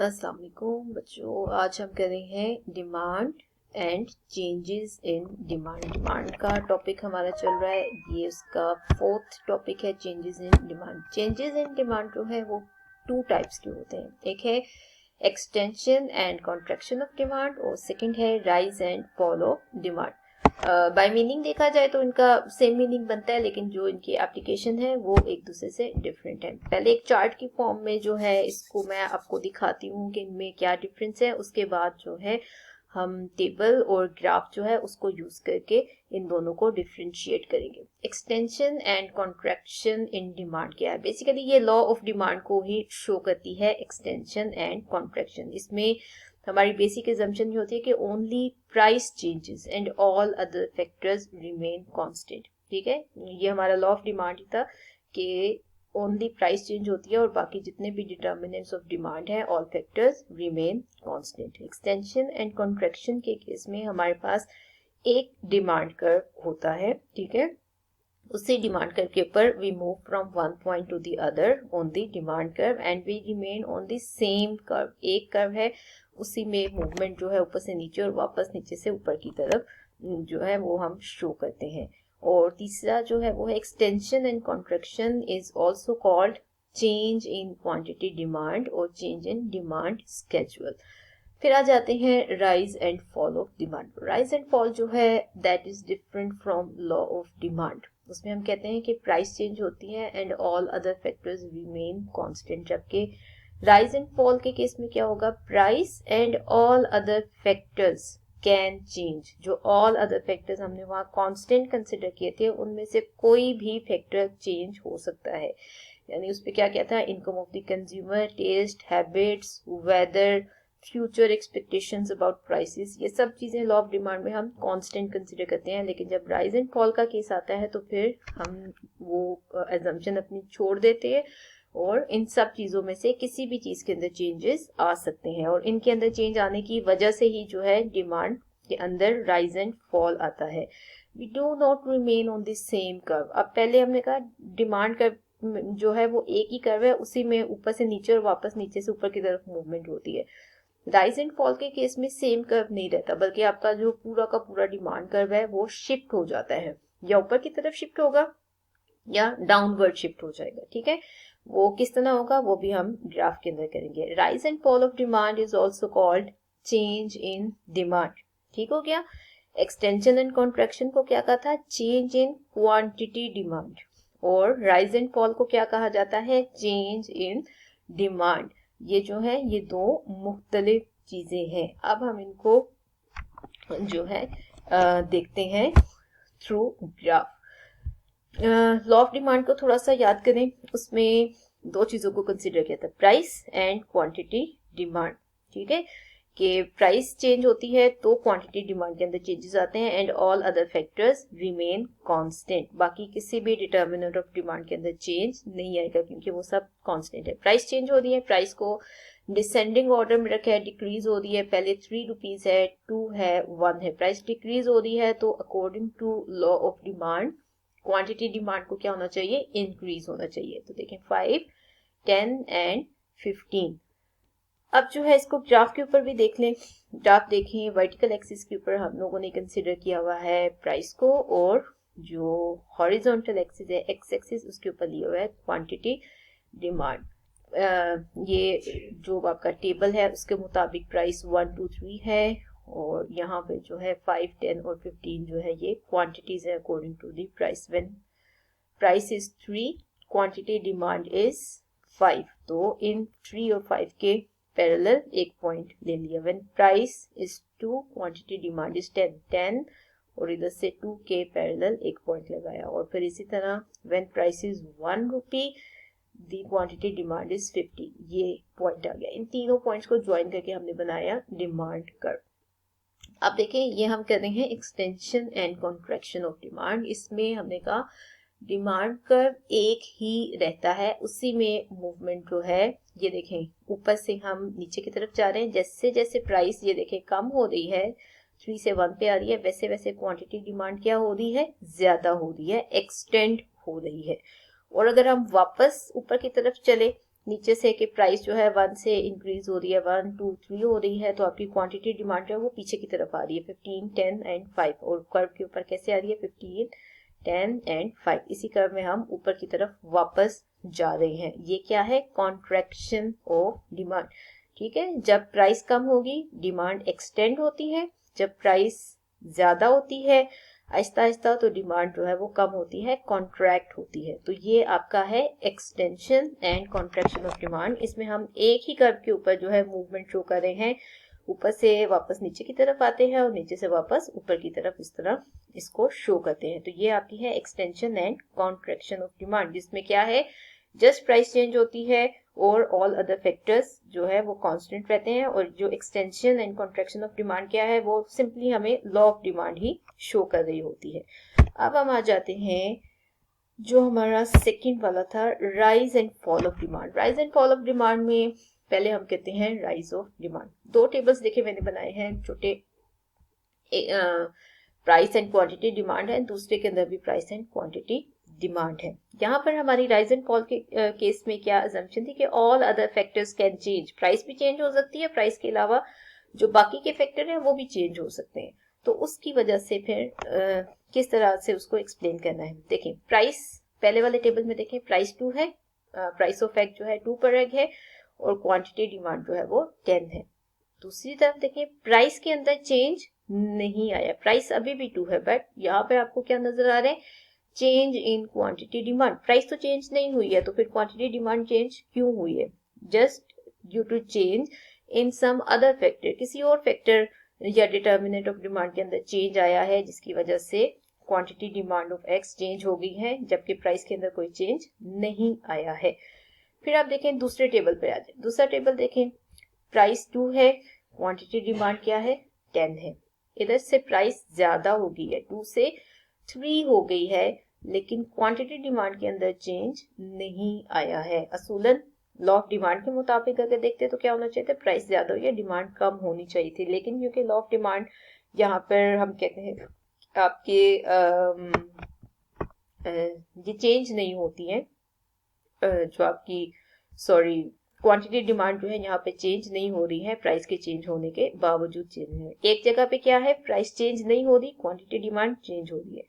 अस्सलाम वालेकुम बच्चों, आज हम करेंगे demand and changes in demand. Demand का टॉपिक हमारा चल रहा है, ये उसका फोर्थ टॉपिक है changes in demand. Changes in demand जो है वो टू टाइप्स के होते हैं, एक है extension and contraction of demand और सेकंड है rise and fall of demand. By meaning देखा जाए तो इनका सेम मीनिंग बनता है, लेकिन जो इनकी एप्लीकेशन है वो एक दूसरे से डिफरेंट है। पहले एक चार्ट की फॉर्म में जो है इसको मैं आपको दिखाती हूँ कि इनमें क्या डिफरेंस है, उसके बाद जो है हम टेबल और ग्राफ जो है उसको यूज करके इन दोनों को डिफरेंशिएट करेंगे। Extension and contraction in demand क्या है? बेसिकली ये लॉ ऑफ डिमांड को ही शो करती है, एक्सटेंशन एंड कॉन्ट्रैक्शन। इसमें हमारी बेसिक एजम्पशन ये होती है कि only price changes and all other factors remain constant. ठीक है, ये हमारा लॉ ऑफ डिमांड ही था कि ओनली प्राइस चेंज होती है और बाकी जितने भी डिटर्मिनेंट्स ऑफ डिमांड है all factors remain constant. Extension and contraction के केस में हमारे पास एक डिमांड कर्व होता है, ठीक है, उसी डिमांड कर्व के ऊपर we move from one point to the other on the demand curve and we remain on the same curve. एक कर्व है, उसी में मूवमेंट जो है ऊपर से नीचे और वापस नीचे से ऊपर की तरफ जो है वो हम शो करते हैं। और तीसरा जो है वो है extension and contraction is also called change in quantity demand और चेंज इन डिमांड स्केड्यूल। फिर आ जाते हैं rise and fall of demand. Rise and fall जो है that is different from law of demand. उसमें हम कहते हैं कि प्राइस चेंज होती है and all other factors remain constant, जबकि राइज एंड फॉल के केस में क्या होगा, price and all other factors can change. जो ऑल अदर फैक्टर्स हमने वहां कांस्टेंट कंसिडर किए थे उनमें से कोई भी फैक्टर चेंज हो सकता है। यानी उस पर क्या क्या था, income of the consumer, taste, habits, weather, future expectations about prices, ये सब चीजें लॉ ऑफ डिमांड में हम कांस्टेंट कंसिडर करते हैं। लेकिन जब राइज एंड फॉल का केस आता है तो फिर हम वो एजम्पशन अपनी छोड़ देते हैं और इन सब चीजों में से किसी भी चीज के अंदर चेंजेस आ सकते हैं और इनके अंदर चेंज आने की वजह से ही जो है डिमांड के अंदर राइज एंड फॉल आता है। We do not remain on the same curve. अब पहले हमने कहा डिमांड कर्व जो है वो एक ही कर्व है, उसी में ऊपर से नीचे और वापस नीचे से ऊपर की तरफ मूवमेंट होती है। राइज एंड फॉल के केस में सेम कर्व नहीं रहता, बल्कि आपका जो पूरा का पूरा डिमांड कर्व है वो शिफ्ट हो जाता है, या ऊपर की तरफ शिफ्ट होगा या डाउनवर्ड शिफ्ट हो जाएगा। ठीक है, वो किस तरह होगा वो भी हम ग्राफ के अंदर करेंगे। Rise and fall of demand is also called change in demand. ठीक हो गया। एक्सटेंशन एंड कॉन्ट्रैक्शन को क्या कहा था, चेंज इन क्वांटिटी डिमांड, और राइज एंड फॉल को क्या कहा जाता है, चेंज इन डिमांड। ये जो है ये दो मुख्तलिफ चीजें हैं। अब हम इनको जो है देखते हैं through graph. Law of demand को थोड़ा सा याद करें, उसमें दो चीजों को कंसिडर किया था, प्राइस एंड क्वांटिटी डिमांड। ठीक है, कि प्राइस चेंज होती है तो क्वांटिटी डिमांड के अंदर चेंजेस आते हैं and all other factors remain constant. बाकी किसी भी डिटर्मिनेंट ऑफ डिमांड के अंदर चेंज नहीं आएगा क्योंकि वो सब कांस्टेंट है। प्राइस चेंज हो रही है, प्राइस को डिसेंडिंग ऑर्डर में रखा है, डिक्रीज हो रही है, पहले 3 रुपीज है, 2 है, 1 है। प्राइस डिक्रीज हो रही है तो according to law of demand quantity demand को क्या होना चाहिए, इंक्रीज होना चाहिए। तो देखें 5, 10 एंड 15। अब जो है इसको ग्राफ के ऊपर भी देख लें। ग्राफ देखें, वर्टिकल एक्सिस के ऊपर हम लोगों ने कंसिडर किया हुआ है प्राइस को, और जो हॉरिजॉन्टल एक्सिस है एक्स एक्सिस उसके ऊपर लिया हुआ है क्वांटिटी डिमांड। ये जो आपका टेबल है उसके मुताबिक प्राइस 1, 2, 3 है और यहाँ पे जो है 5, 10 और 15 जो है ये क्वांटिटीज है according to the price. When price is 3, quantity demand is 5, तो इन 3 और 5 के पैरेलल एक पॉइंट ले लिया। When price is 2, quantity demand is 10, 10 और इधर से 2 के पैरेलल एक पॉइंट लगाया। और फिर इसी तरह when price is 1 rupee, the quantity demand is 50, ये पॉइंट आ गया। इन तीनों पॉइंट्स को ज्वाइन करके हमने बनाया डिमांड कर्व। अब देखें ये हम कर रहे हैं extension and contraction of demand. इसमें हमने कहा डिमांड कर्व एक ही रहता है, उसी में मूवमेंट जो है ये देखें ऊपर से हम नीचे की तरफ जा रहे हैं। जैसे जैसे प्राइस ये देखें कम हो रही है, 3 से 1 पे आ रही है, वैसे वैसे क्वांटिटी डिमांड क्या हो रही है, ज्यादा हो रही है, एक्सटेंड हो रही है। और अगर हम वापस ऊपर की तरफ चले नीचे से कि प्राइस जो है 1 से इंक्रीज हो रही है, 1 2 3 हो रही है, तो आपकी क्वांटिटी डिमांड जो है वो पीछे की तरफ आ रही है 15 10 एंड 5। और कर्व के ऊपर कैसे आ रही है 15 10 एंड 5। इसी कर्व में हम ऊपर की तरफ वापस जा रहे हैं। ये क्या है, कॉन्ट्रैक्शन ऑफ डिमांड। ठीक है, जब प्राइस कम होगी डिमांड एक्सटेंड होती है, जब प्राइस ज्यादा होती है आहिस्ता आहिस्ता तो डिमांड जो है वो कम होती है, कॉन्ट्रैक्ट होती है। तो ये आपका है extension and contraction of demand. इसमें हम एक ही कर्व के ऊपर जो है मूवमेंट शो कर रहे हैं, ऊपर से वापस नीचे की तरफ आते हैं और नीचे से वापस ऊपर की तरफ इस तरह इसको शो करते हैं। तो ये आपकी है extension and contraction of demand, जिसमें क्या है जस्ट प्राइस चेंज होती है और ऑल अदर फैक्टर्स जो है वो कांस्टेंट रहते हैं। और जो extension and contraction of demand क्या है, वो सिंपली हमें law of demand he show कर रही होती है। अब हम आ जाते हैं जो हमारा सेकंड वाला था, rise and fall of demand. Rise and fall of demand में पहले हम कहते हैं राइज ऑफ डिमांड। दो टेबल्स देखे मैंने बनाए हैं छोटे, प्राइस एंड क्वांटिटी डिमांड है, दूसरे के अंदर भी प्राइस एंड क्वांटिटी डिमांड है। यहाँ पर हमारी राइज एंड फॉल के केस में क्या अजम्पशन थी कि all other factors can change, price भी चेंज हो सकती है, प्राइस के अलावा जो बाकी के फैक्टर हैं वो भी चेंज हो सकते हैं। तो उसकी वजह से फिर किस तरह से उसको एक्सप्लेन करना है, देखें प्राइस पहले वाले टेबल में देखें प्राइस 2 है, प्राइस ऑफ एग जो है 2 पर एग है और क्वांटिटी डिमांड जो है वो 10 है। दूसरी तरफ देखें प्राइस के अंदर चेंज नहीं आया, प्राइस अभी भी 2 है, बट यहाँ पे आपको क्या नजर आ रहा है, change in quantity demand. Price तो चेंज नहीं हुई है तो फिर क्वांटिटी डिमांड चेंज क्यों हुई है, just due to change in some other factor, किसी और फैक्टर या डिटर्मिनेंट ऑफ डिमांड के अंदर चेंज आया है जिसकी वजह से quantity demand of x change हो गई है, जबकि प्राइस के अंदर कोई चेंज नहीं आया है। फिर आप देखें दूसरे टेबल पे आ जाए, दूसरा टेबल देखें प्राइस 2 है, क्वांटिटी डिमांड क्या है 10 है। इधर से प्राइस ज्यादा हो गई है, 2 से 3 हो गई है, लेकिन क्वांटिटी डिमांड के अंदर चेंज नहीं आया है। असूलन लॉ ऑफ डिमांड के मुताबिक अगर देखते तो क्या होना चाहिए था, प्राइस ज्यादा हुई है, डिमांड कम होनी चाहिए थी, लेकिन क्योंकि लॉ ऑफ डिमांड यहाँ पर हम कहते हैं आपके ये चेंज नहीं होती है, जो आपकी सॉरी क्वांटिटी डिमांड जो है यहाँ पे चेंज नहीं हो रही है, प्राइस के चेंज होने के बावजूद चेंज है। एक जगह पे क्या है प्राइस चेंज नहीं हो रही, क्वांटिटी डिमांड चेंज हो रही है,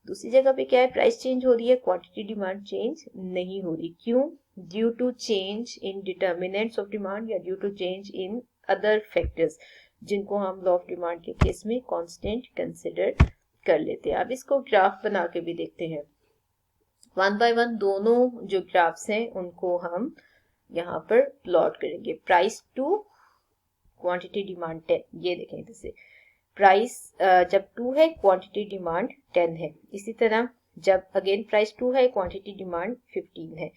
दूसरी जगह पे क्या है प्राइस चेंज हो रही है, क्वांटिटी डिमांड चेंज नहीं हो रही। क्यों, due to change in determinants of demand या due to change in other factors, जिनको हम लॉ ऑफ डिमांड के केस में कांस्टेंट कंसिडर कर लेते हैं। अब इसको ग्राफ बना के भी देखते हैं, 1 बाय 1 दोनों जो ग्राफ्स हैं उनको हम यहाँ पर प्लॉट करेंगे। प्राइस 2 क्वांटिटी डिमांड 10, ये देखें इधर से प्राइस जब 2 है क्वांटिटी डिमांड 10 है, इसी तरह जब अगेन प्राइस 2 है क्वांटिटी डिमांड 15 है।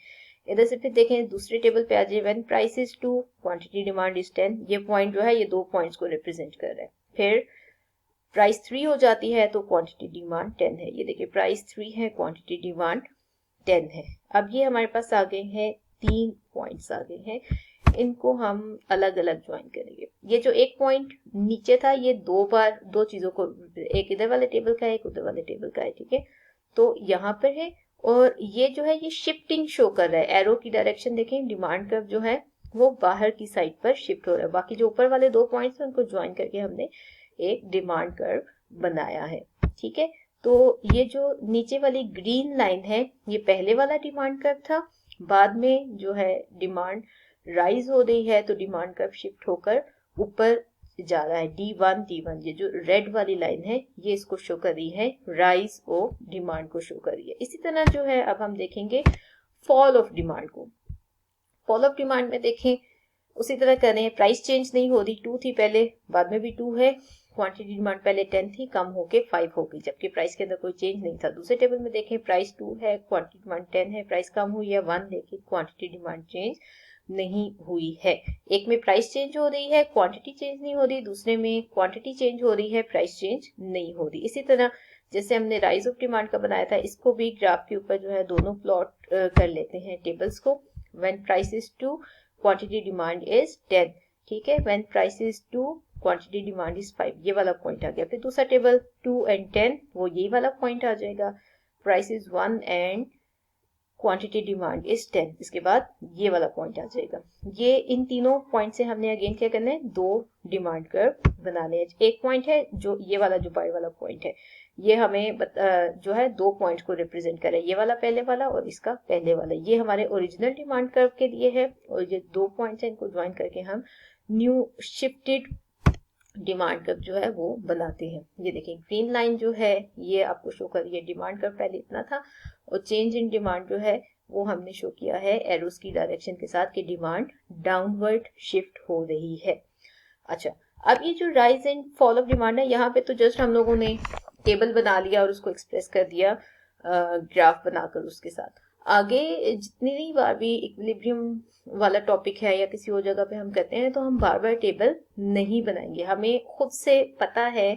इधर से फिर देखें दूसरे टेबल पे आ जाए, when price is 2 quantity demand is 10, ये पॉइंट जो है ये दो पॉइंट्स को रिप्रेजेंट कर रहा है। फिर प्राइस 3 हो जाती है तो क्वांटिटी डिमांड 10 है, ये देखिए प्राइस 3 है क्वांटिटी डिमांड 10 है। अब ये हमारे पास आ गए हैं 3 पॉइंट्स आ गए हैं, इनको हम अलग अलग ज्वाइन करेंगे। ये जो एक पॉइंट नीचे था ये दो बार दो चीजों को, एक इधर वाले टेबल का है एक उधर वाले टेबल का है, ठीक है, तो यहाँ पर है और ये जो है ये शिफ्टिंग शो कर रहा है, एरो की डायरेक्शन देखें, डिमांड कर्व जो है वो बाहर की साइड पर शिफ्ट हो रहा है। बाकी जो ऊपर वाले दो पॉइंट्स हैं उनको ज्वाइन करके हमने एक डिमांड कर्व बनाया है, ठीक है। तो ये जो नीचे वाली ग्रीन लाइन है ये पहले वाला डिमांड कर्व था, बाद में जो है डिमांड राइज हो रही है तो डिमांड कर्व शिफ्ट होकर ऊपर जा रहा है, D1 ये जो रेड वाली लाइन है ये इसको शो कर रही है, राइज ऑफ डिमांड को शो कर रही है। इसी तरह जो है अब हम देखेंगे फॉल ऑफ डिमांड को। फॉल ऑफ डिमांड में देखें उसी तरह कर रहे हैं, प्राइस चेंज नहीं हो रही, 2 थी पहले बाद में भी 2 है, क्वांटिटी डिमांड पहले 10 थी कम होके 5 हो गई, जबकि प्राइस के अंदर कोई चेंज नहीं था। दूसरे टेबल में देखें प्राइस 2 है क्वांटिटी डिमांड 10 है, प्राइस कम हुई है 1, लेकिन क्वांटिटी डिमांड चेंज नहीं हुई है। एक में प्राइस चेंज हो रही है क्वांटिटी चेंज नहीं हो रही, दूसरे में क्वांटिटी चेंज हो रही है प्राइस चेंज नहीं हो रही। इसी तरह जैसे हमने राइज ऑफ डिमांड का बनाया था इसको भी ग्राफ के ऊपर जो है दोनों प्लॉट कर लेते हैं टेबल्स को। When price is 2 quantity demand is 10, ठीक है, when price is 2 quantity demand is 5, ये वाला पॉइंट आ गया। फिर दूसरा टेबल 2 एंड 10 वो यही वाला पॉइंट आ जाएगा, price is 1 and quantity demand is 10, इसके बाद ये वाला पॉइंट आ जाएगा। ये इन तीनों पॉइंट से हमने अगेन क्या करना है, दो डिमांड कर्व बनाने हैं। एक पॉइंट है जो ये वाला जो बाय वाला पॉइंट है, ये हमें जो है दो पॉइंट को रिप्रेजेंट करे, ये वाला पहले वाला और इसका पहले वाला, ये हमारे ओरिजिनल डिमांड कर्व के लिए है। और ये दो पॉइंट्स हैं, इनको ज्वाइन करके हम न्यू शिफ्टेड डिमांड कर्व जो है वो बनाते हैं। ये देखें ग्रीन लाइन जो है ये आपको शो कर रही है डिमांड कर्व पहले इतना था, और चेंज इन डिमांड जो है वो हमने शो किया है एरोस की डायरेक्शन के साथ कि डिमांड डाउनवर्ड शिफ्ट हो रही है। अच्छा, अब ये जो rise and fall of demand है, यहाँ पे तो जस्ट हम लोगों ने टेबल बना लिया और उसको एक्सप्रेस कर दिया ग्राफ बनाकर उसके साथ। आगे जितनी बार भी इक्विलिब्रियम वाला टॉपिक है या किसी और जगह पे हम करते हैं तो हम बार बार टेबल नहीं बनाएंगे। हमें खुद से पता है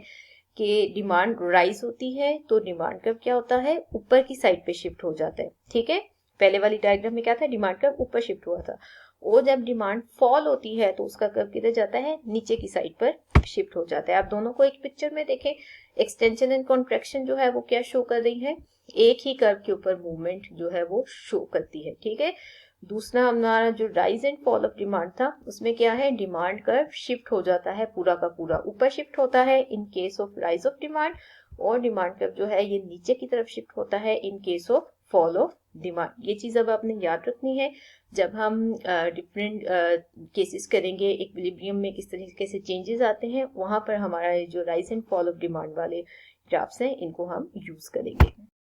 कि डिमांड राइज होती है तो डिमांड कर्व क्या होता है, ऊपर की साइड पे शिफ्ट हो जाता है। ठीक है, पहले वाली डायग्राम में क्या था, डिमांड कर्व ऊपर शिफ्ट हुआ था, और जब डिमांड फॉल होती है तो उसका कर्व किधर जाता है, नीचे की साइड पर शिफ्ट हो जाता है। आप दोनों को एक पिक्चर में देखें, एक्सटेंशन एंड कॉन्ट्रैक्शन जो है वो क्या शो कर रही है, एक ही कर्व के ऊपर मूवमेंट जो है वो शो करती है। ठीक है, दूसरा हमारा जो rise and fall of demand था उसमें क्या है, डिमांड कर्व शिफ्ट हो जाता है, पूरा का पूरा ऊपर शिफ्ट होता है in case of rise of demand, और डिमांड कर्व जो है ये नीचे की तरफ शिफ्ट होता है in case of fall of demand. ये चीज अब आपने याद रखनी है जब हम डिफरेंट केसेस करेंगे, इक्विलिब्रियम में किस तरीके से चेंजेस आते हैं, वहां पर हमारा जो rise and fall of demand वाले ग्राफ्स हैं इनको हम यूज करेंगे।